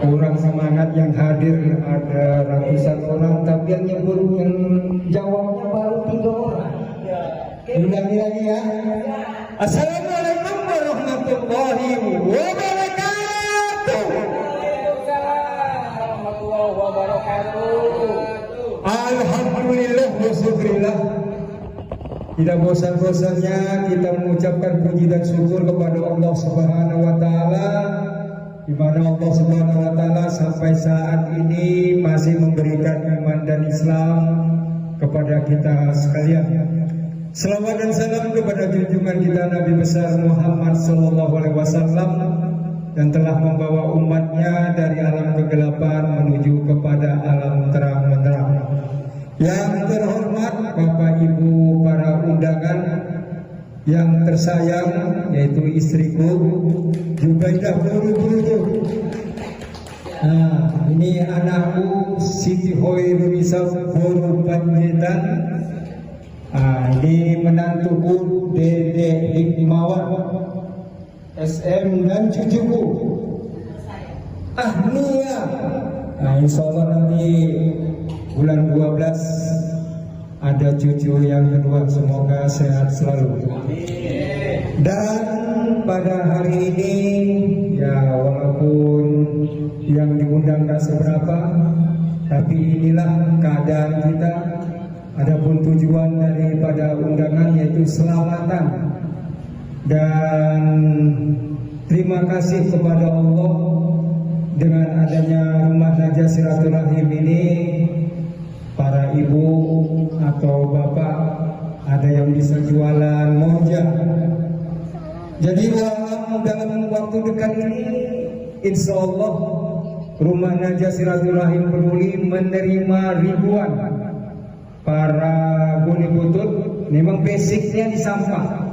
kurang semangat yang hadir ada ratusan orang, tapi yang jawabnya baru 3 orang. Ulangi lagi ya. Assalamualaikum warahmatullahi wabarakatuh. Waalaikumsalam warahmatullahi wabarakatuh. Alhamdulillah wa syukurillah. Tidak bosan-bosannya kita mengucapkan puji dan syukur kepada Allah Subhanahu wa taala, di mana Allah Subhanahu wa taala sampai saat ini masih memberikan iman dan Islam kepada kita sekalian. Selawat dan salam kepada junjungan kita Nabi besar Muhammad sallallahu alaihi wasallam yang telah membawa umatnya dari alam kegelapan menuju kepada alam terang benderang. Yang terhormat Bapak Ibu para undangan, yang tersayang yaitu istriku Jubaidah Buru. Nah, ini anakku Siti Hoirunisa Buru Panjaitan. Ini menantuku Dede Hikmawan SM dan cucuku Nia. Nah, insya Allah nanti bulan 12 ada cucu yang kedua, semoga sehat selalu. Dan pada hari ini ya walaupun yang diundang gak seberapa, tapi inilah keadaan kita. Adapun tujuan daripada undangan yaitu selamatan dan terima kasih kepada Allah dengan adanya Rumah Najah Silaturahim ini. Para ibu atau bapak ada yang bisa jualan moja. Jadi dalam waktu dekat ini insya Allah Rumah Najah Silaturahim Peduli menerima ribuan para guni butut. Memang basicnya di sampah.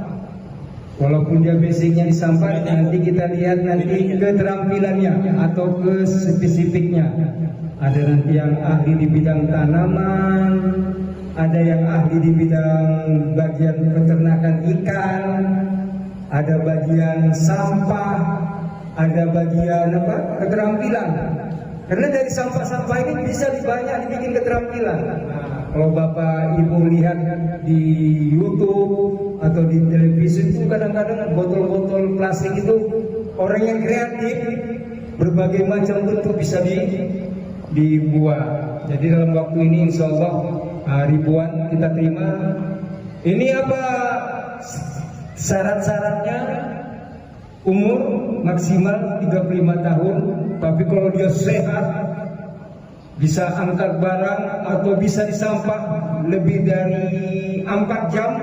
Walaupun dia basicnya di sampah, nanti kita lihat nanti keterampilannya atau ke spesifiknya. Ada nanti yang ahli di bidang tanaman, ada yang ahli di bidang bagian peternakan ikan, ada bagian sampah, ada bagian keterampilan. Karena dari sampah-sampah ini bisa banyak dibikin keterampilan. Kalau Bapak Ibu lihat di YouTube atau di televisi itu kadang-kadang botol-botol plastik itu orang yang kreatif berbagai macam bentuk bisa dibuat. Jadi dalam waktu ini insya Allah ribuan kita terima. Ini apa syarat-syaratnya? Umur maksimal 35 tahun, tapi kalau dia sehat bisa angkat barang atau bisa di sampah lebih dari 4 jam,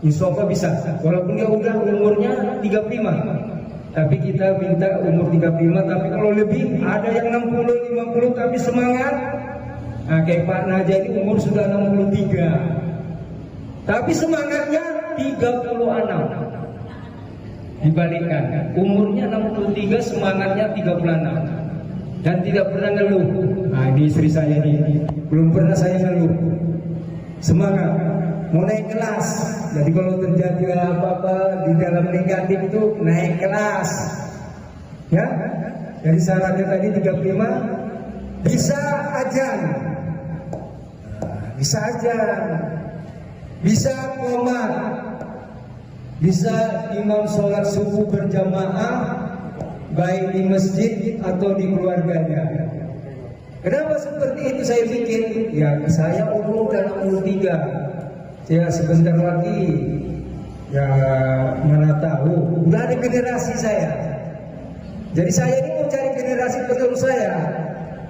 insya Allah bisa. Walaupun dia udah umurnya 35, tapi kita minta umur 35. Tapi kalau lebih ada yang 60, 50 tapi semangat. Nah, kayak Pak Najah ini umur sudah 63, tapi semangatnya 36. Dibalikkan, umurnya 63, semangatnya 36 dan tidak pernah ngeluh. Nah, ini istri saya ini belum pernah saya ngeluh. Semangat mau naik kelas. Jadi kalau terjadi apa-apa di dalam negatif itu naik kelas. Ya, dari syaratnya tadi 35, bisa ajan, bisa ajan, bisa qomat, bisa imam sholat subuh berjamaah baik di masjid atau di keluarganya. Kenapa seperti itu saya bikin? Ya saya umur udah 63, ya sebentar lagi ya mana tahu udah ada generasi saya. Jadi saya ini mau cari generasi penerus saya.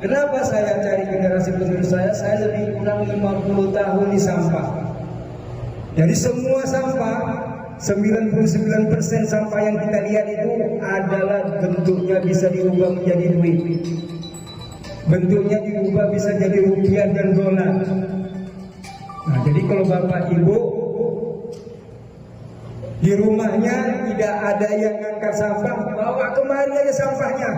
Kenapa saya cari generasi penerus saya? Saya lebih kurang 50 tahun di sampah. Jadi semua sampah 99% sampah yang kita lihat itu adalah bentuknya bisa diubah menjadi duit. Bentuknya diubah bisa jadi rupiah dan dolar. Nah, jadi kalau Bapak Ibu di rumahnya tidak ada yang ngangkat sampah, bawa kemari aja sampahnya.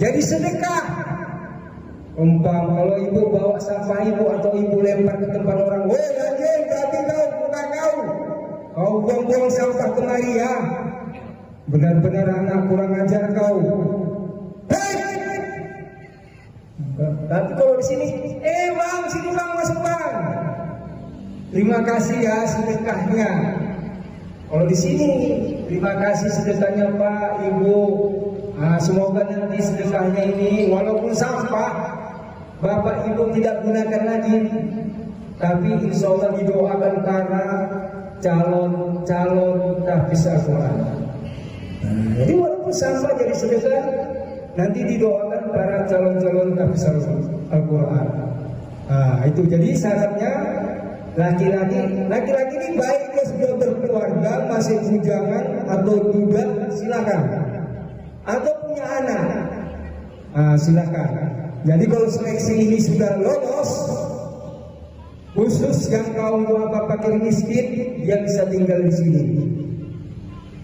Jadi sedekah. Umpam kalau ibu bawa sampah ibu atau ibu lempar ke tempat orang, weh anjing, tapi kau bukan kau buang-buang sampah kemari ya. Benar-benar anak kurang ajar kau. Tapi kalau di sini, bang, sini bang, masuk bang. Terima kasih ya sedekahnya. Kalau di sini, terima kasih sedekahnya Pak, Ibu. Semoga nanti sedekahnya ini, walaupun sampah, Bapak Ibu tidak gunakan lagi, tapi insya Allah didoakan para calon tahfiz Al-Quran. Jadi walaupun sampah jadi sedekah, nanti didoakan para calon tahfiz Al-Quran. Itu jadi syaratnya laki-laki ini baik dia sudah berkeluarga, masih bujangan atau juga silakan, atau punya anak, silakan. Jadi kalau seleksi ini sudah lolos, khusus yang kaum duafa fakir miskin, dia bisa tinggal di sini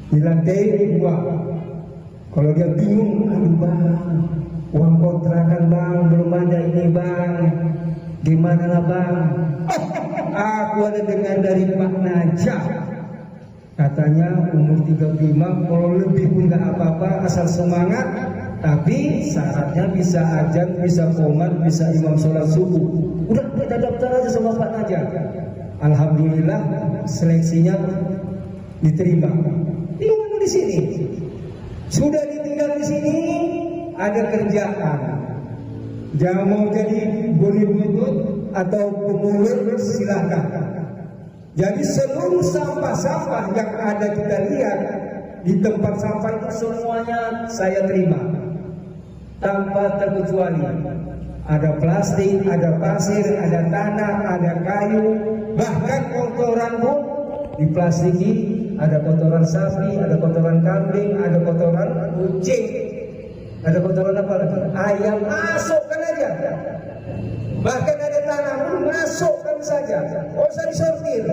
di lantai 2. Kalau dia bingung, aduh bang, uang kontrakan bang, belum ada ini bang, gimana lah bang? Aku ada dengar dari Pak Najah, katanya umur 35, kalau lebih pun nggak apa-apa, asal semangat. Tapi syaratnya bisa azan, bisa qomat, bisa imam sholat subuh. Udah kita daftar aja sama Pak Najah. Alhamdulillah seleksinya diterima. Tinggal di sini. Sudah ditinggal di sini, ada kerjaan. Jangan mau jadi butut atau pemulung, silahkan. Jadi seluruh sampah-sampah yang ada kita lihat di tempat sampah itu semuanya saya terima, tanpa terkecuali. Ada plastik, ada pasir, ada tanah, ada kayu, bahkan kotoran pun diplastiki. Ada kotoran sapi, ada kotoran kambing, ada kotoran kucing, ada kotoran apa lagi? Ayam, masukkan aja. Bahkan ada tanah pun masukkan saja. Oh, usah disortir.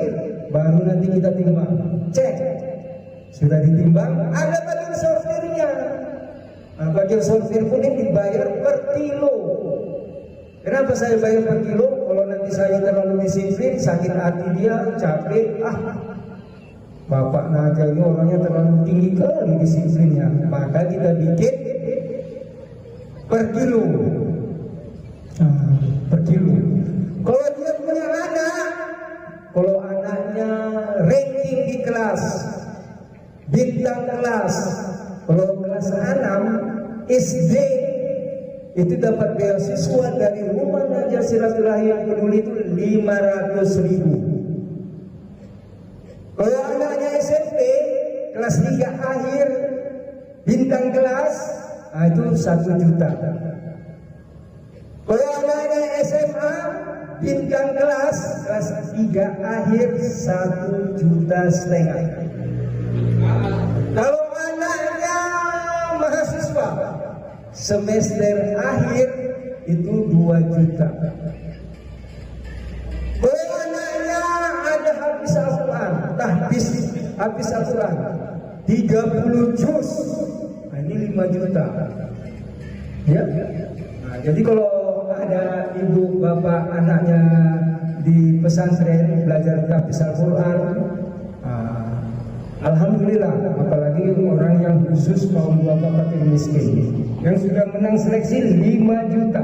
Baru nanti kita timbang. Cek. Sudah ditimbang, ada bagian sortirnya. Nah, bagian sortir pun ini dibayar per kilo. Kenapa saya bayar per kilo? Kalau nanti saya terlalu disiplin, sakit hati dia, capek, Bapak Najah ini orangnya terlalu tinggi kali disiplinnya. Maka kita bikin per kilo. Per kilo. Kalau dia punya anak, kalau anaknya ranking di kelas, bintang kelas, kalau kelas 6 SD itu dapat beasiswa dari Rumah Najah Silaturahim Peduli itu 500.000. Kalau anaknya SMP kelas 3 akhir bintang kelas, itu 1 juta. Kalau anaknya SMA bintang kelas 3 akhir 1,5 juta. Kalau anaknya mahasiswa semester akhir itu 2 juta. Kalau anaknya ada habis Al-Quran, habis Al-Quran 30 juz, ini 5 juta. Ya. Nah, jadi kalau ada ibu bapak anaknya di pesantren belajar habis Al-Quran, alhamdulillah, apalagi orang yang khusus kaum bapak fakir miskin yang sudah menang seleksi 5 juta.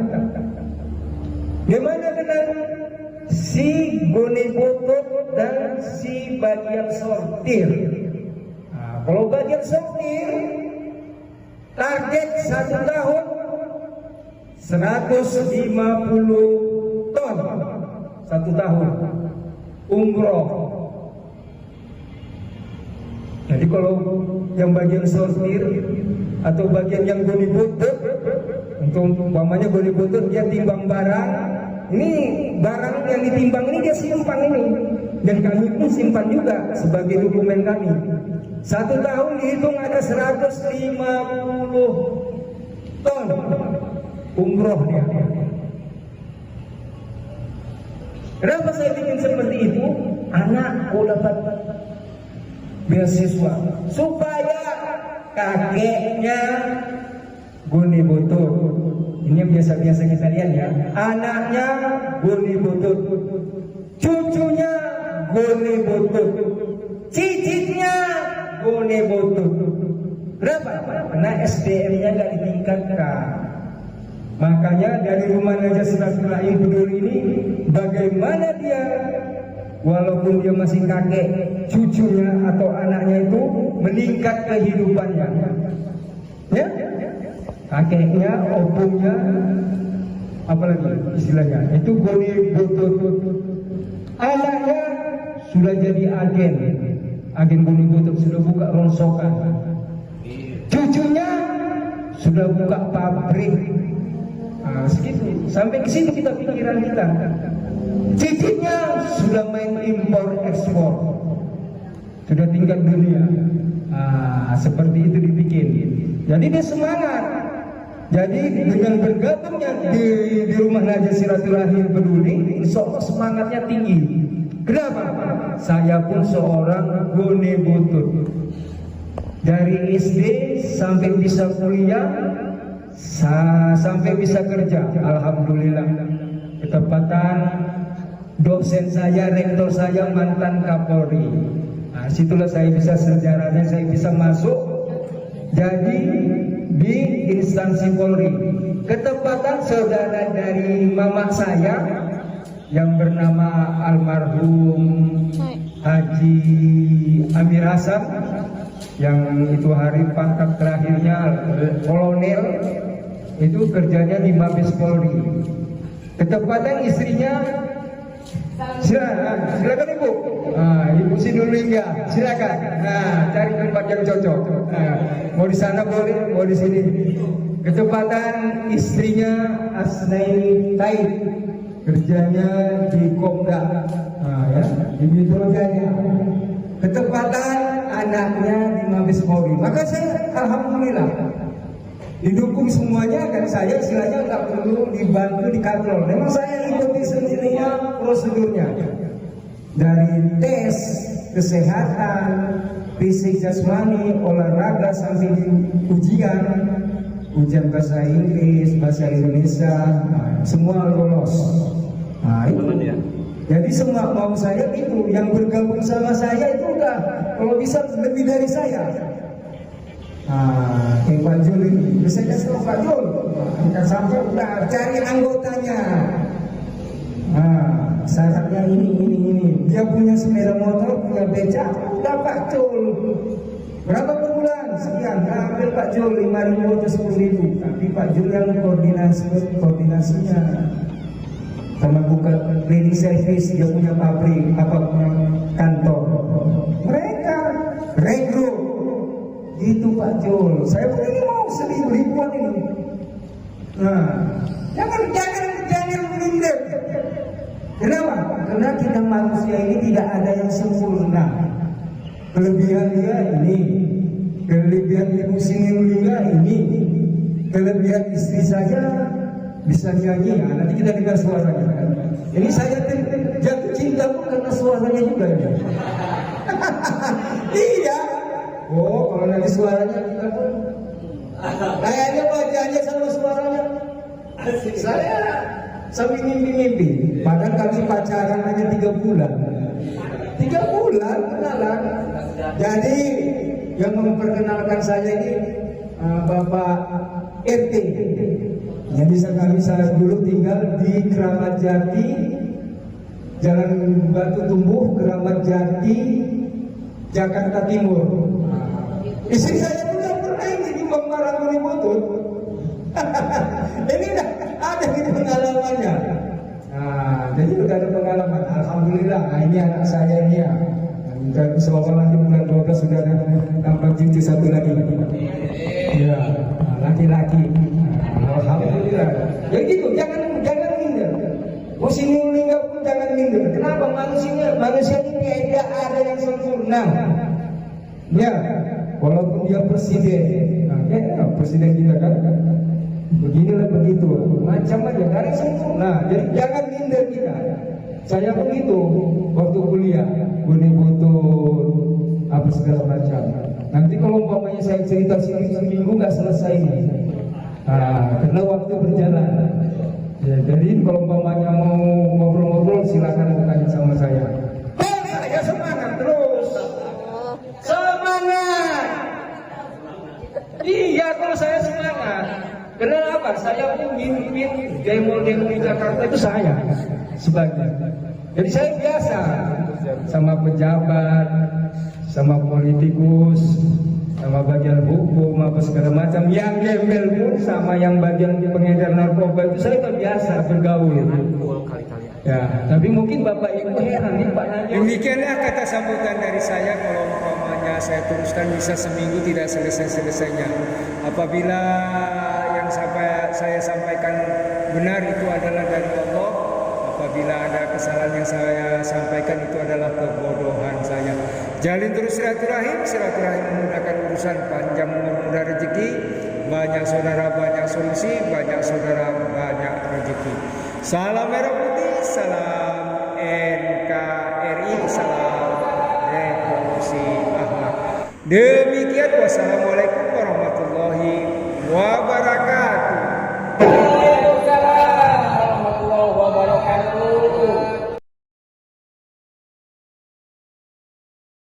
Gimana dengan si goni butut dan si bagian sortir? Kalau bagian sortir target 1 tahun 150 ton 1 tahun umroh. Jadi kalau yang bagian sortir atau bagian yang goni butut, untuk umpamanya goni butut dia timbang barang, ini barang yang ditimbang ini dia simpan ini, dan kami pun simpan juga sebagai dokumen kami. 1 tahun dihitung ada 150 ton umroh dia. Kenapa saya bikin seperti itu? Anak dapat beasiswa supaya kakeknya goni butut. Ini yang biasa-biasa kita lihat ya. Anaknya goni butut, cucunya goni butut, cicitnya goni butut. Kenapa? Karena SDM-nya nggak ditingkatkan. Makanya dari Rumah Najah Silaturahim Peduli ini, bagaimana dia walaupun dia masih kakek, cucunya atau anaknya itu meningkat kehidupannya, ya, kakeknya, opungnya, apalagi istilahnya itu goni butut, anaknya sudah jadi agen goni butut, sudah buka rongsokan, cucunya sudah buka pabrik. Nah, segitu. Sampai ke situ kita pikiran kita. Cicitnya sudah main impor ekspor, sudah tingkat dunia. Seperti itu dibikin. Jadi dia semangat. Jadi dengan bergabungnya di Rumah Najah Silaturahim Peduli, insya Allah semangatnya tinggi. Kenapa? Saya pun seorang goni butut. Dari SD sampai bisa kuliah, sampai bisa kerja, alhamdulillah. Ketepatan dosen saya, rektor saya mantan Kapolri. Nah, situlah saya bisa sejarahnya, saya bisa masuk jadi di instansi Polri. Ketepatan saudara dari mama saya yang bernama almarhum Haji Amir Hasan, yang itu hari pangkat terakhirnya kolonel, itu kerjanya di Mabes Polri. Ketepatan istrinya, silakan ibu, ibu Sinulingga, silakan. Cari tempat yang cocok. Mau di sana boleh, mau di sini. Ketepatan istrinya Asnain Taib, kerjanya di Komda, ya, di Metro Jaya. Ketepatan anaknya di Mabes Polri. Maka saya alhamdulillah didukung semuanya, dan saya istilahnya nggak perlu dibantu dikatrol. Memang saya ikuti sendirinya prosedurnya, dari tes kesehatan, fisik jasmani, olahraga, sampai di ujian bahasa Inggris, bahasa Indonesia, semua lolos. Itu. Jadi semua mau saya itu, yang bergabung sama saya itu udah kalau bisa lebih dari saya. Kayak Pak Jul ini, saya kasih tahu Pak Jul, kita sampai udah cari anggotanya. Syaratnya ini. Dia punya sepeda motor, punya becak, udah Pak Jul. Berapa per bulan? Sekian. Ambil Pak Jul 5.000 atau 10.000. Tapi Pak Jul yang koordinasinya. Sama buka cleaning service, dia punya pabrik, punya kantor. Mereka rekrut. Itu Pak Jul. Saya pun ini mau 1.000-an ini. Jangan minder. Kenapa? Karena kita manusia ini tidak ada yang sempurna. Kelebihan dia ini, kelebihan ibu Sinulingga ini, kelebihan istri saya bisa nyanyi. Nanti kita dengar suaranya. Ini saya jatuh cinta pun karena suaranya juga ini. Iya. Oh, kalau nanti suaranya kita pun kayaknya wajahnya sama suaranya. Saya sambil mimpi-mimpi. Padahal kami pacaran hanya 3 bulan. 3 bulan kenalan. Jadi yang memperkenalkan saya ini Bapak RT. Jadi saya dulu tinggal di Keramat Jati, Jalan Batu Tumbuh, Keramat Jati, Jakarta Timur. Istri saya pun yang pernah ini di Marangoni Butut. Ini ada gitu pengalamannya. Jadi udah ada pengalaman. Alhamdulillah. Ini anak saya ini ya. Dan semoga nanti bulan 12 sudah ada tambah cucu 1 lagi. Ya, laki-laki. Alhamdulillah. Ya gitu, jangan minder. Sinulingga pun jangan minder. Kenapa? Manusia ini tidak ada yang sempurna. Ya, walaupun dia presiden, presiden kita kan, beginilah begitu, macam aja, dari sempurna. Jadi jangan minder kita. Saya pun itu waktu kuliah, butuh apa segala macam. Nanti kalau umpamanya saya cerita seminggu nggak selesai ini. Karena waktu berjalan. Ya, jadi kalau umpamanya mau ngobrol-ngobrol silakan bertanya sama saya. Saya semangat terus. Semangat. demo-demo di Jakarta itu saya sebagian. Jadi saya biasa sama pejabat, sama politikus, sama bagian hukum apa segala macam. Yang gembel pun sama yang bagian pengedar narkoba itu saya biasa bergaul. Ya, tapi mungkin Bapak Ibu heran nih Pak nanya. Demikianlah kata sambutan dari saya. Kalau umpamanya saya teruskan bisa seminggu tidak selesai-selesainya. Apabila yang saya sampaikan benar itu adalah dari Allah. Apabila ada kesalahan yang saya sampaikan itu adalah kebodohan saya. Jalin terus silaturahim. Silaturahim memudahkan urusan, panjang umur, mudah rezeki. Banyak saudara banyak solusi, banyak saudara banyak rezeki. Salam merah putih, salam NKRI, salam Revolusi Ahmad. Demikian, wassalamualaikum warahmatullahi wabarakatuh.